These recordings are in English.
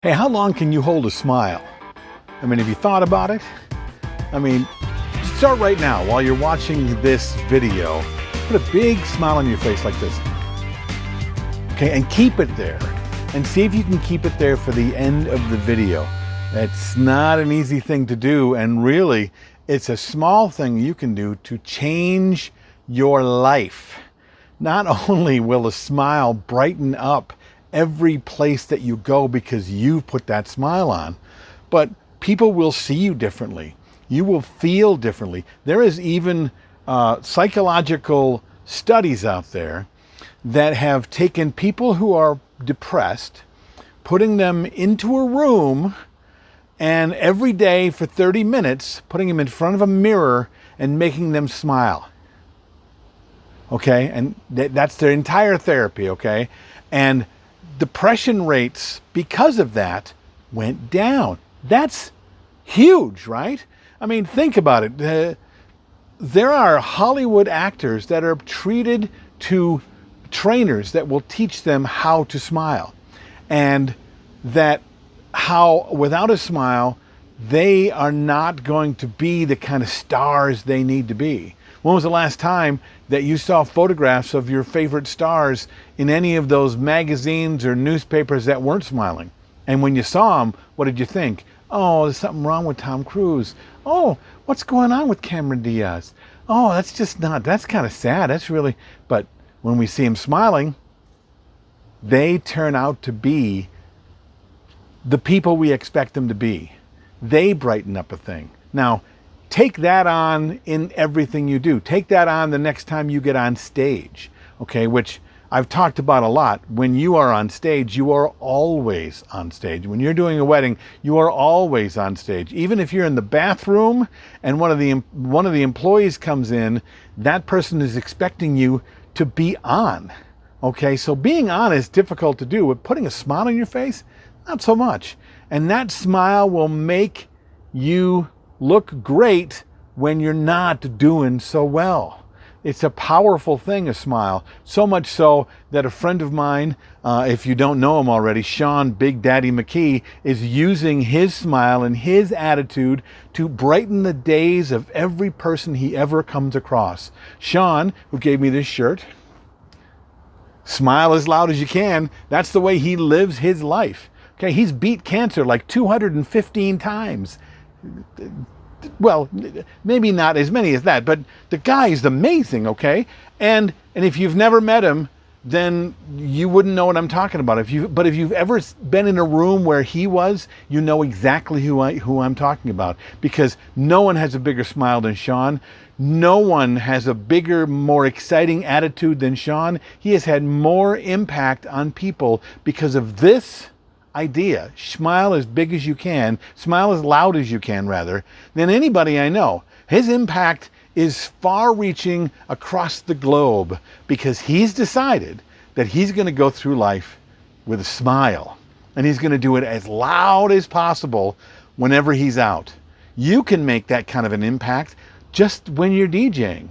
Hey, how long can you hold a smile? I mean, have you thought about it? I mean, start right now while you're watching this video. Put a big smile on your face like this. Okay, and keep it there. And see if you can keep it there for the end of the video. It's not an easy thing to do, and really, it's a small thing you can do to change your life. Not only will a smile brighten up every place that you go because you put that smile on, but people will see you differently. You will feel differently. There is even psychological studies out there that have taken people who are depressed, putting them into a room, and every day for 30 minutes, putting them in front of a mirror and making them smile. Okay, and that's their entire therapy, okay? And depression rates, because of that, went down. That's huge, right? I mean, think about it. There are Hollywood actors that are treated to trainers that will teach them how to smile. And that how, without a smile, they are not going to be the kind of stars they need to be. When was the last time that you saw photographs of your favorite stars in any of those magazines or newspapers that weren't smiling? And when you saw them, what did you think? Oh, there's something wrong with Tom Cruise. Oh, what's going on with Cameron Diaz? Oh, that's kind of sad. That's really, but when we see them smiling, they turn out to be the people we expect them to be. They brighten up a thing. Now, take that on in everything you do. Take that on the next time you get on stage, okay, which I've talked about a lot. When you are on stage, you are always on stage. When you're doing a wedding, you are always on stage. Even if you're in the bathroom and one of the employees comes in, that person is expecting you to be on, okay? So being on is difficult to do, but putting a smile on your face, not so much. And that smile will make you look great when you're not doing so well. It's a powerful thing, a smile. So much so that a friend of mine, if you don't know him already, Sean Big Daddy McKee, is using his smile and his attitude to brighten the days of every person he ever comes across. Sean, who gave me this shirt, smile as loud as you can. That's the way he lives his life. Okay, he's beat cancer like 215 times. Well, maybe not as many as that, but the guy is amazing, okay? And if you've never met him, then you wouldn't know what I'm talking about. But if you've ever been in a room where he was, you know exactly who I'm talking about, because no one has a bigger smile than Sean. No one has a bigger, more exciting attitude than Sean. He has had more impact on people because of this idea. Smile as big as you can, smile as loud as you can, rather, than anybody I know. His impact is far-reaching across the globe because he's decided that he's going to go through life with a smile, and he's going to do it as loud as possible whenever he's out. You can make that kind of an impact just when you're DJing,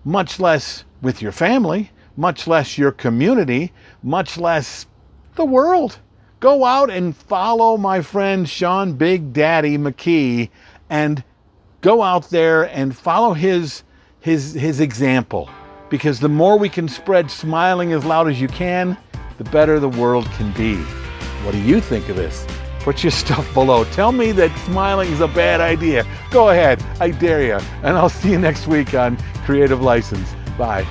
much less with your family, much less your community, much less the world. Go out and follow my friend Sean Big Daddy McKee, and go out there and follow his example. Because the more we can spread smiling as loud as you can, the better the world can be. What do you think of this? Put your stuff below. Tell me that smiling is a bad idea. Go ahead, I dare you. And I'll see you next week on Creative License. Bye.